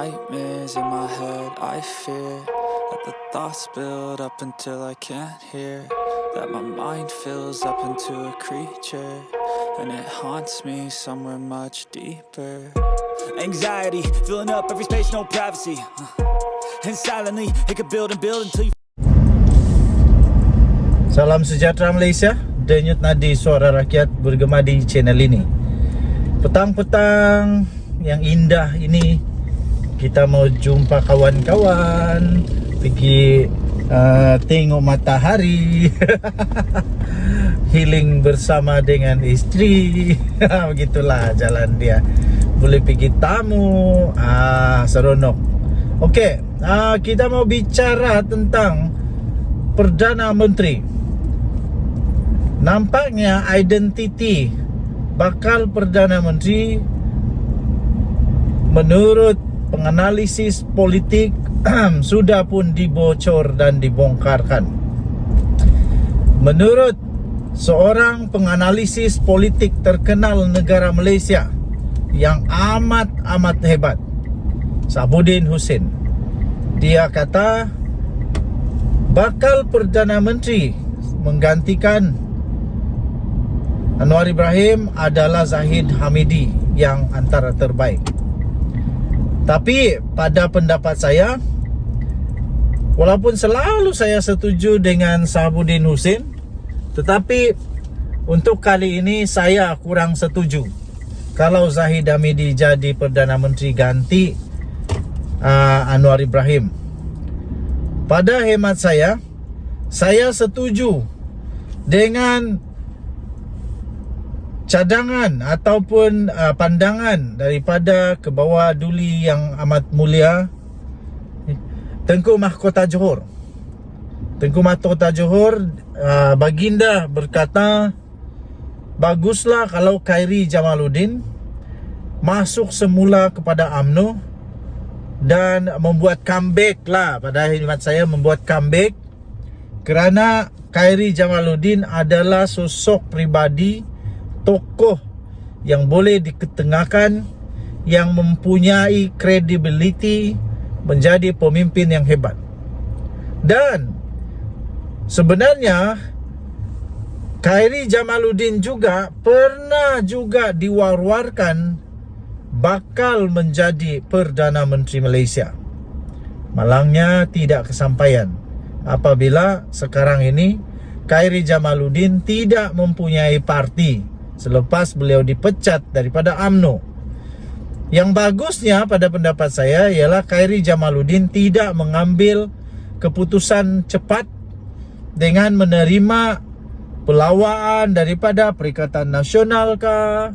nightmares in my head, I fear that the thoughts build up until I can't hear, that my mind fills up into a creature, and it haunts me somewhere much deeper. Anxiety, filling up every space, no privacy, and silently, it could build and build until you... Salam sejahtera Malaysia, denyut nadi suara rakyat bergema di channel ini. Petang-petang yang indah ini, kita mau jumpa kawan-kawan, pergi tengok matahari, healing bersama dengan isteri. Begitulah jalan dia. Boleh pergi tamu, seronok. Okey, kita mau bicara tentang Perdana Menteri. Nampaknya identiti bakal Perdana Menteri menurut penganalisis politik sudah pun dibocor dan dibongkarkan. Menurut seorang penganalisis politik terkenal negara Malaysia yang amat hebat, Sabuddin Hussein, dia kata bakal Perdana Menteri menggantikan Anwar Ibrahim adalah Zahid Hamidi yang antara terbaik. Tapi pada pendapat saya, walaupun selalu saya setuju dengan Sabuddin Hussein, tetapi untuk kali ini saya kurang setuju kalau Zahid Hamidi jadi Perdana Menteri ganti Anwar Ibrahim. Pada hemat saya setuju dengan cadangan ataupun pandangan daripada Kebawah Duli yang amat mulia Tengku Mahkota Johor. Tengku Mahkota Johor, baginda berkata, baguslah kalau Khairi Jamaluddin masuk semula kepada UMNO dan membuat comeback lah. Pada hemat saya membuat comeback, kerana Khairi Jamaluddin adalah sosok pribadi, tokoh yang boleh diketengahkan, yang mempunyai credibility menjadi pemimpin yang hebat. Dan sebenarnya Khairi Jamaluddin juga pernah juga diwar-warkan bakal menjadi Perdana Menteri Malaysia. Malangnya tidak kesampaian apabila sekarang ini Khairi Jamaluddin tidak mempunyai parti selepas beliau dipecat daripada UMNO. Yang bagusnya pada pendapat saya ialah Khairi Jamaluddin tidak mengambil keputusan cepat dengan menerima pelawaan daripada Perikatan Nasional kah,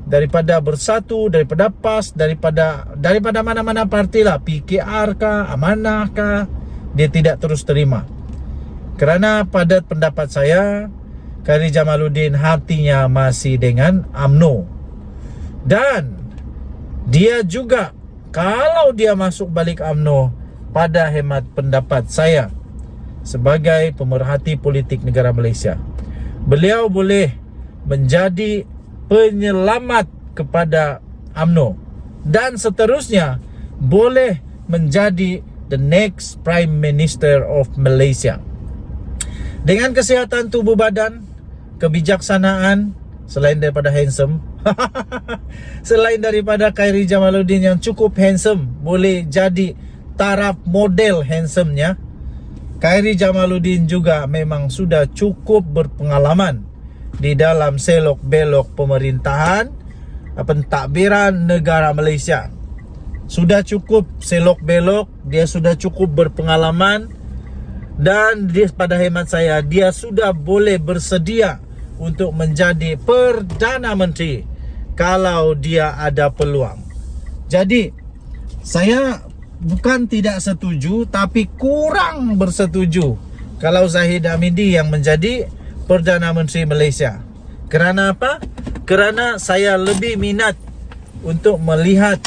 daripada Bersatu, daripada PAS, daripada mana-mana parti lah, PKR kah, Amanah kah, dia tidak terus terima. Kerana pada pendapat saya, Khairi Jamaluddin hatinya masih dengan UMNO. Dan dia juga, kalau dia masuk balik UMNO, pada hemat pendapat saya sebagai pemerhati politik negara Malaysia, beliau boleh menjadi penyelamat kepada UMNO dan seterusnya boleh menjadi the next Prime Minister of Malaysia. Dengan kesihatan tubuh badan, kebijaksanaan, selain daripada handsome, selain daripada Khairi Jamaluddin yang cukup handsome, boleh jadi taraf model handsome-nya, Khairi Jamaluddin juga memang sudah cukup berpengalaman di dalam selok-belok pemerintahan, pentadbiran negara Malaysia. Sudah cukup selok-belok, dia sudah cukup berpengalaman, dan dia, pada hemat saya, dia sudah boleh bersedia untuk menjadi Perdana Menteri kalau dia ada peluang. Jadi saya bukan tidak setuju, tapi kurang bersetuju kalau Zahid Hamidi yang menjadi Perdana Menteri Malaysia. Kerana apa? Kerana saya lebih minat untuk melihat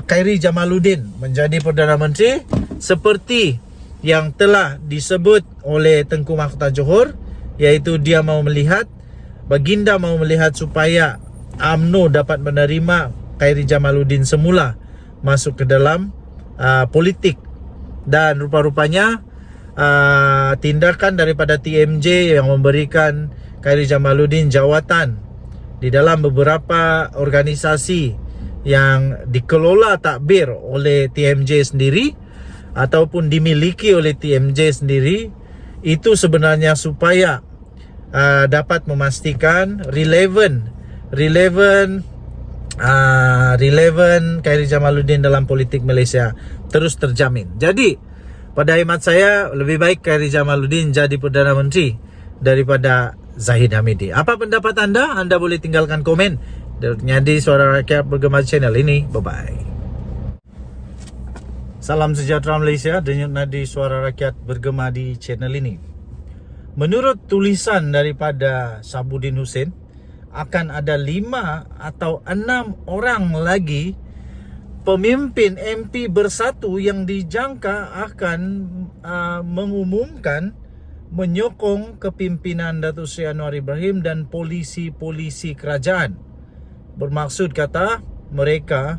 Khairi Jamaluddin menjadi Perdana Menteri seperti yang telah disebut oleh Tengku Mahkota Johor, iaitu dia mau melihat, baginda mau melihat supaya UMNO dapat menerima Khairi Jamaluddin semula masuk ke dalam politik. Dan rupa-rupanya tindakan daripada TMJ yang memberikan Khairy Jamaluddin jawatan di dalam beberapa organisasi yang dikelola takbir oleh TMJ sendiri ataupun dimiliki oleh TMJ sendiri, itu sebenarnya supaya dapat memastikan relevan Khairy Jamaluddin dalam politik Malaysia terus terjamin. Jadi pada hemat saya, lebih baik Khairy Jamaluddin jadi Perdana Menteri daripada Zahid Hamidi. Apa pendapat anda? Anda boleh tinggalkan komen di Suara Rakyat Bergema channel ini. Bye-bye. Salam sejahtera Malaysia, denyut nadi Suara Rakyat Bergema di channel ini. Menurut tulisan daripada Sabuddin Hussein, akan ada 5 atau 6 orang lagi pemimpin MP Bersatu yang dijangka akan mengumumkan menyokong kepimpinan Datuk Seri Anwar Ibrahim dan polisi-polisi kerajaan. Bermaksud kata mereka,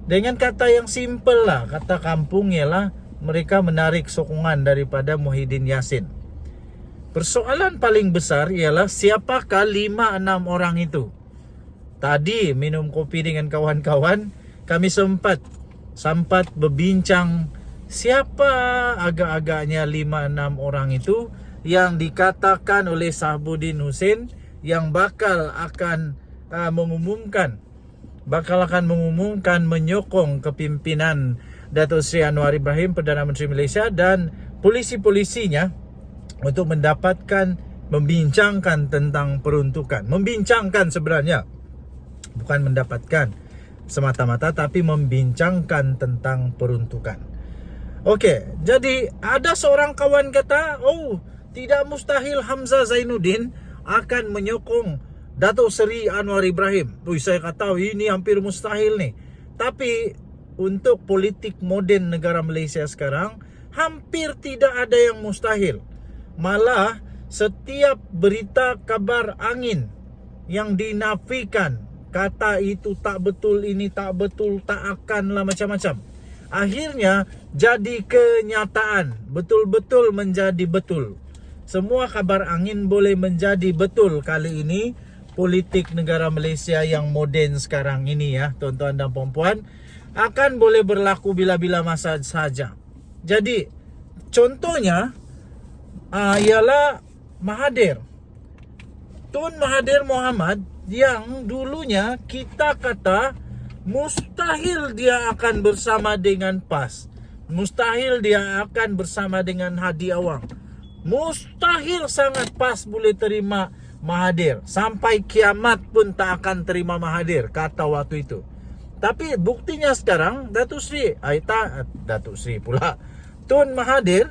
dengan kata yang simple lah, kata kampung ialah mereka menarik sokongan daripada Muhyiddin Yassin. Persoalan paling besar ialah siapakah 5-6 orang itu. Tadi minum kopi dengan kawan-kawan, kami sempat berbincang siapa agak-agaknya 5-6 orang itu yang dikatakan oleh Sabuddin Hussein yang bakal akan mengumumkan menyokong kepimpinan Datuk Seri Anwar Ibrahim Perdana Menteri Malaysia dan polisi-polisinya untuk membincangkan tentang peruntukan. Membincangkan sebenarnya, bukan mendapatkan semata-mata, tapi membincangkan tentang peruntukan. Okey, jadi ada seorang kawan kata, tidak mustahil Hamzah Zainuddin akan menyokong Datuk Seri Anwar Ibrahim. Saya kata ini hampir mustahil nih. Tapi untuk politik moden negara Malaysia sekarang, hampir tidak ada yang mustahil. Malah setiap berita kabar angin yang dinafikan, kata itu tak betul, ini tak betul, tak akanlah macam-macam, akhirnya jadi kenyataan, betul-betul menjadi betul. Semua kabar angin boleh menjadi betul kali ini. Politik negara Malaysia yang moden sekarang ini ya, tuan-tuan dan puan-puan, akan boleh berlaku bila-bila masa saja. Jadi contohnya ialah Mahathir. Tun Mahathir Mohamad yang dulunya kita kata mustahil dia akan bersama dengan PAS. Mustahil dia akan bersama dengan Hadi Awang. Mustahil sangat PAS boleh terima Mahathir. Sampai kiamat pun tak akan terima Mahathir, kata waktu itu. Tapi buktinya sekarang Tun Mahathir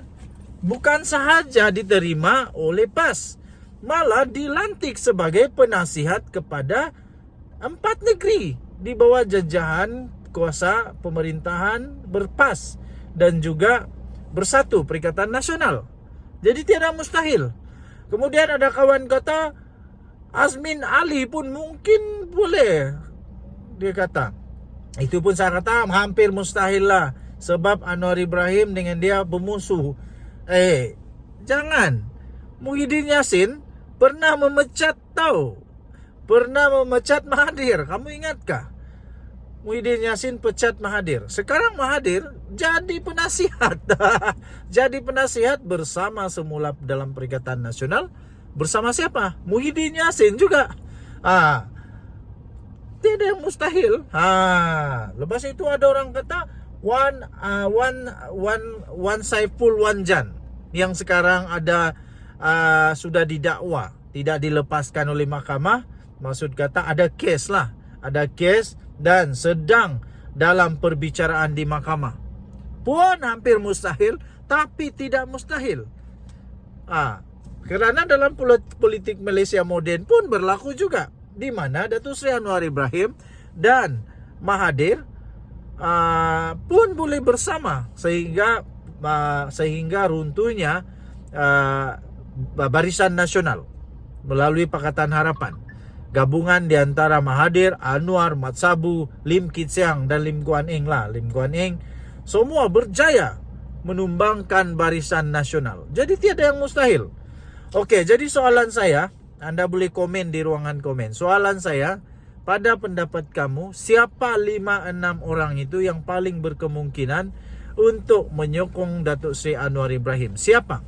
bukan sahaja diterima oleh PAS, malah dilantik sebagai penasihat kepada 4 negeri di bawah jajahan kuasa pemerintahan berPAS dan juga Bersatu Perikatan Nasional. Jadi tiada mustahil. Kemudian ada kawan kata Azmin Ali pun mungkin boleh. Dia kata, itu pun saya kata hampir mustahil lah, sebab Anwar Ibrahim dengan dia bermusuh. Jangan. Muhyiddin Yassin pernah memecat Mahathir. Kamu ingatkah? Muhyiddin Yassin pecat Mahathir. Sekarang Mahathir jadi penasihat. Jadi penasihat bersama semula dalam Perikatan Nasional. Bersama siapa? Muhyiddin Yassin juga. Tidak yang mustahil. Lepas itu ada orang kata Wan Saiful Wanjan yang sekarang ada sudah didakwa, tidak dilepaskan oleh mahkamah. Maksud kata ada kes lah, ada kes dan sedang dalam perbicaraan di mahkamah. Pun hampir mustahil, tapi tidak mustahil. Kerana dalam politik Malaysia moden pun berlaku juga, di mana Datuk Seri Anwar Ibrahim dan Mahathir pun boleh bersama sehingga runtuhnya Barisan Nasional melalui Pakatan Harapan. Gabungan di antara Mahathir, Anwar, Mat Sabu, Lim Kit Siang dan Lim Guan Eng lah. Lim Guan Eng semua berjaya menumbangkan Barisan Nasional. Jadi tiada yang mustahil. Okey, jadi soalan saya, anda boleh komen di ruangan komen. Soalan saya, pada pendapat kamu, siapa 5-6 orang itu yang paling berkemungkinan untuk menyokong Datuk Seri Anwar Ibrahim? Siapa?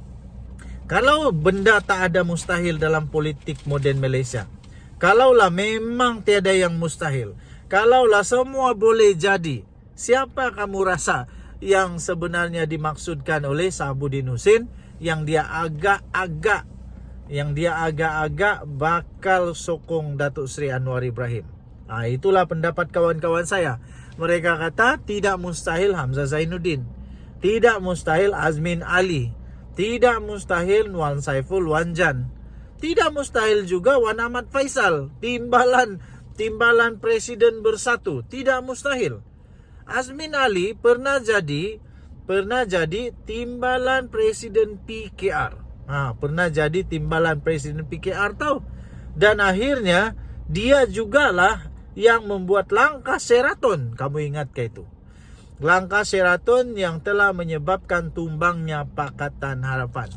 Kalau benda tak ada mustahil dalam politik moden Malaysia, kalaulah memang tiada yang mustahil, kalaulah semua boleh jadi, siapa kamu rasa yang sebenarnya dimaksudkan oleh Sahabuddin Husin yang dia agak-agak bakal sokong Datuk Seri Anwar Ibrahim? Itulah pendapat kawan-kawan saya. Mereka kata tidak mustahil Hamzah Zainuddin, tidak mustahil Azmin Ali, tidak mustahil Wan Saiful Wanjan, tidak mustahil juga Wan Ahmad Faisal, timbalan Presiden Bersatu, tidak mustahil. Azmin Ali pernah jadi timbalan Presiden PKR. Pernah jadi timbalan Presiden PKR tahu. Dan akhirnya dia jugalah yang membuat langkah Sheraton. Kamu ingat ke itu? Langkah Sheraton yang telah menyebabkan tumbangnya Pakatan Harapan.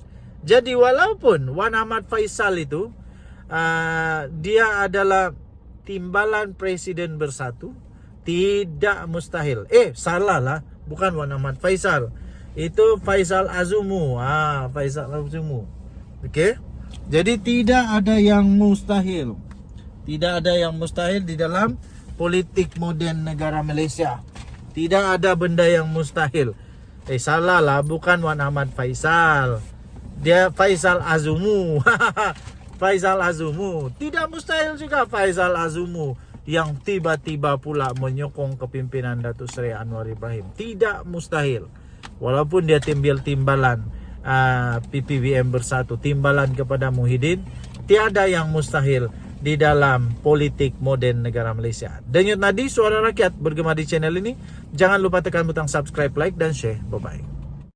Jadi walaupun Wan Ahmad Faisal itu dia adalah timbalan Presiden Bersatu, tidak mustahil. Salah lah, bukan Wan Ahmad Faisal. Itu Faisal Azumu. Faisal Azumu. Okey. Jadi tidak ada yang mustahil. Tidak ada yang mustahil di dalam politik moden negara Malaysia. Tidak ada benda yang mustahil. Salah lah, bukan Wan Ahmad Faisal. Dia Faisal Azumu. Faisal Azumu. Tidak mustahil juga Faisal Azumu yang tiba-tiba pula menyokong kepimpinan Datuk Seri Anwar Ibrahim. Tidak mustahil. Walaupun dia timbalan PPBM Bersatu, timbalan kepada Muhyiddin, tiada yang mustahil di dalam politik moden negara Malaysia. Denyut nadi suara rakyat bergema di channel ini. Jangan lupa tekan butang subscribe, like dan share. Bye-bye.